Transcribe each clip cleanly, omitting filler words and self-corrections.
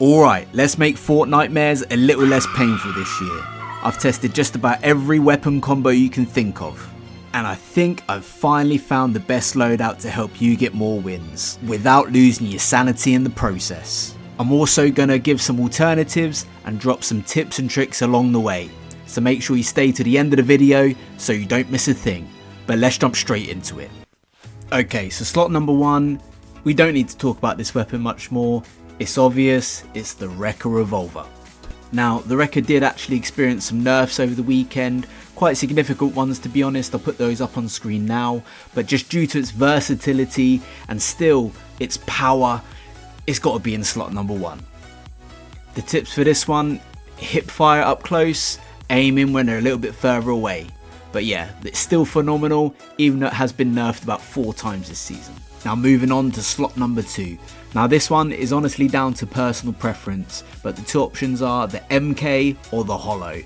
Alright, let's make Fortnitemares a little less painful this year. I've tested just about every weapon combo you can think of, and I think I've finally found the best loadout to help you get more wins, without losing your sanity in the process. I'm also going to give some alternatives and drop some tips and tricks along the way, so make sure you stay to the end of the video so you don't miss a thing. But let's jump straight into it. Okay, so slot number 1, we don't need to talk about this weapon much more. It's obvious, it's the Wrecker Revolver. Now, the Wrecker did actually experience some nerfs over the weekend, quite significant ones to be honest. I'll put those up on screen now, but just due to its versatility and still its power, it's got to be in slot number 1. The tips for this one: hip fire up close, aim in when they're a little bit further away. But yeah, it's still phenomenal, even though it has been nerfed about 4 times this season. Now moving on to slot number 2. Now this one is honestly down to personal preference, but the 2 options are the MK or the Holo.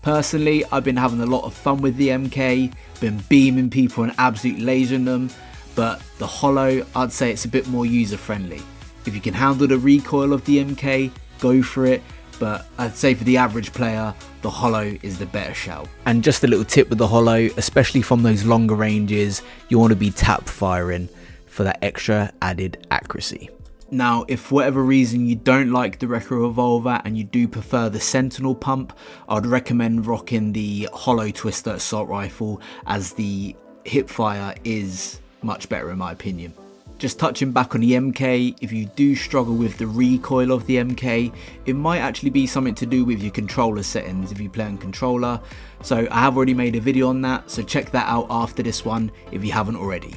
Personally, I've been having a lot of fun with the MK, been beaming people and absolutely lasering them, but the Holo, I'd say it's a bit more user friendly. If you can handle the recoil of the MK, go for it, but I'd say for the average player, the Holo is the better shout. And just a little tip with the Holo, especially from those longer ranges, you want to be tap firing for that extra added accuracy. Now, if for whatever reason you don't like the Wrecker Revolver and you do prefer the Sentinel pump, I'd recommend rocking the Holo Twister assault rifle, as the hipfire is much better in my opinion. Just touching back on the MK, if you do struggle with the recoil of the MK, it might actually be something to do with your controller settings if you play on controller. So I have already made a video on that, so check that out after this one if you haven't already.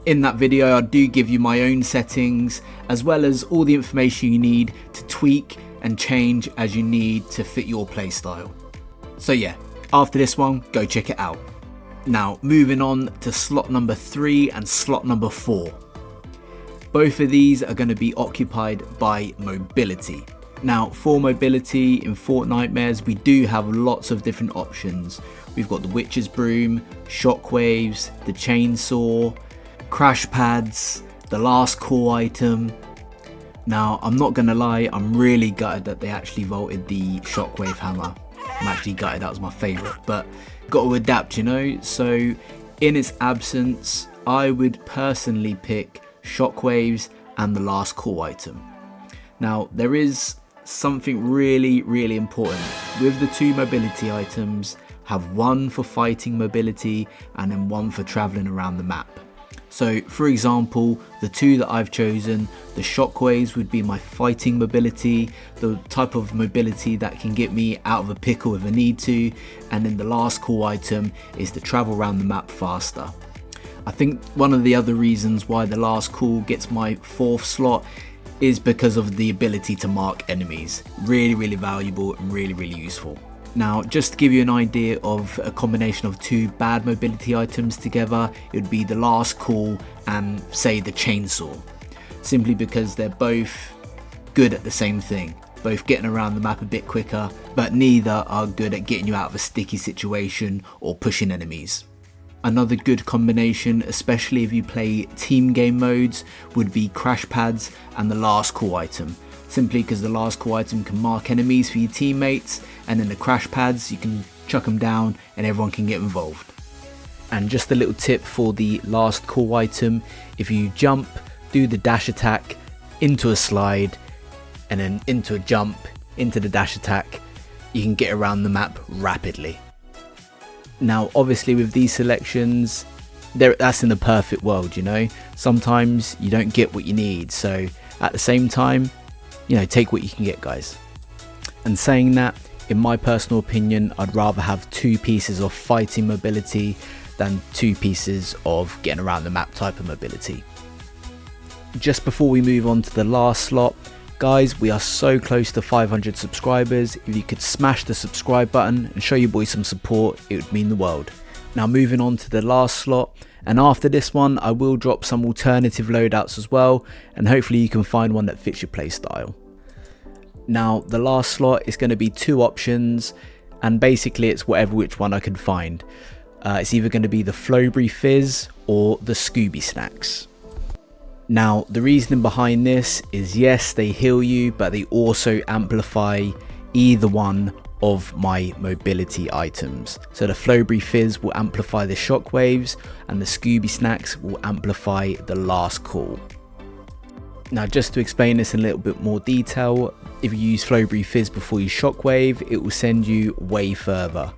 In that video I do give you my own settings, as well as all the information you need to tweak and change as you need to fit your playstyle. So yeah, after this one, go check it out. Now moving on to slot number 3 and slot number 4. Both of these are going to be occupied by mobility. Now for mobility in Fortnitemares, we do have lots of different options. We've got the Witch's Broom, Shockwaves, the Chainsaw, Crash Pads, the Last Call item. Now I'm not gonna lie, I'm really gutted that they actually vaulted the Shockwave Hammer. I'm actually gutted, that was my favourite, but got to adapt, you know. So in its absence, I would personally pick Shockwaves and the Last Call item. Now there is something really important with the 2 mobility items. Have one for fighting mobility and then one for travelling around the map. So for example, the 2 that I've chosen, the Shockwaves would be my fighting mobility, the type of mobility that can get me out of a pickle if I need to, and then the Last Call item is to travel around the map faster. I think one of the other reasons why the Last Call gets my 4th slot is because of the ability to mark enemies. Really valuable and really useful. Now, just to give you an idea of a combination of 2 bad mobility items together, it would be the Last Call and say the Chainsaw. Simply because they're both good at the same thing. Both getting around the map a bit quicker, but neither are good at getting you out of a sticky situation or pushing enemies. Another good combination, especially if you play team game modes, would be Crash Pads and the Last Call item. Simply because the Last Call item can mark enemies for your teammates, and then the Crash Pads, you can chuck them down and everyone can get involved. And just a little tip for the Last Call item: if you jump, do the dash attack into a slide and then into a jump, into the dash attack, you can get around the map rapidly. Now obviously with these selections, that's in the perfect world, you know. Sometimes you don't get what you need, so at the same time, you know, take what you can get, guys. And saying that, in my personal opinion, I'd rather have 2 pieces of fighting mobility than 2 pieces of getting around the map type of mobility. Just before we move on to the last slot, guys, we are so close to 500 subscribers. If you could smash the subscribe button and show your boys some support, it would mean the world. Now moving on to the last slot, and after this one I will drop some alternative loadouts as well, and hopefully you can find one that fits your playstyle. Now the last slot is going to be 2 options, and basically it's which one I can find. It's either going to be the Flowberry Fizz or the Scooby Snacks. Now, the reasoning behind this is, yes, they heal you, but they also amplify either one of my mobility items. So the Flowberry Fizz will amplify the shockwaves, and the Scooby Snacks will amplify the Last Call. Now, just to explain this in a little bit more detail, if you use Flowberry Fizz before you shockwave, it will send you way further.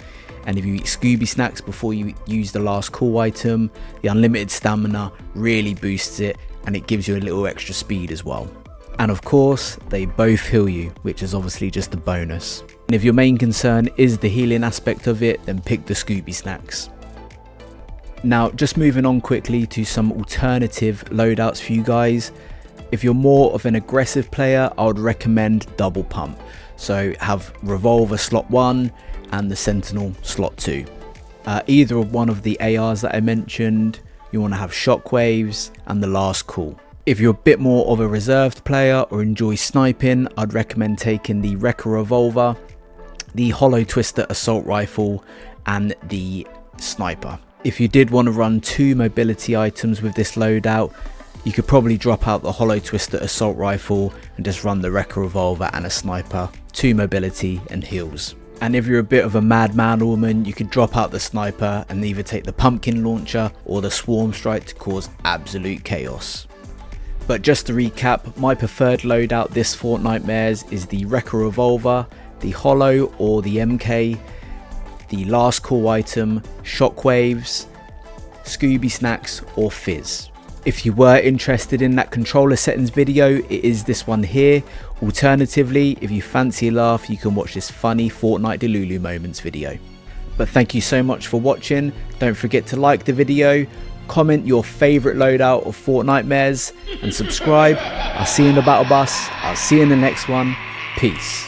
And if you eat Scooby Snacks before you use the Last Call item, the unlimited stamina really boosts it, and it gives you a little extra speed as well. And of course, they both heal you, which is obviously just a bonus. And if your main concern is the healing aspect of it, then pick the Scooby Snacks. Now, just moving on quickly to some alternative loadouts for you guys. If you're more of an aggressive player, I would recommend double pump. So have Revolver slot 1 and the Sentinel slot 2. Either of one of the ARs that I mentioned, you want to have shockwaves and the Last Call. If you're a bit more of a reserved player or enjoy sniping, I'd recommend taking the Wrecker Revolver, the Hollow Twister Assault Rifle and the Sniper. If you did want to run 2 mobility items with this loadout, you could probably drop out the Hollow Twister Assault Rifle and just run the Wrecker Revolver and a Sniper, 2 mobility and heals. And if you're a bit of a madman or woman, you could drop out the Sniper and either take the Pumpkin Launcher or the Swarm Strike to cause absolute chaos. But just to recap, my preferred loadout this Fortnitemares is the Wrecker Revolver, the Hollow or the MK, the Last Call item, Shockwaves, Scooby Snacks or Fizz. If you were interested in that controller settings video, it is this one here. Alternatively, if you fancy a laugh, you can watch this funny Fortnite Delulu moments video. But thank you so much for watching. Don't forget to like the video, comment your favourite loadout of Fortnitemares and subscribe. I'll see you in the battle bus. I'll see you in the next one. Peace.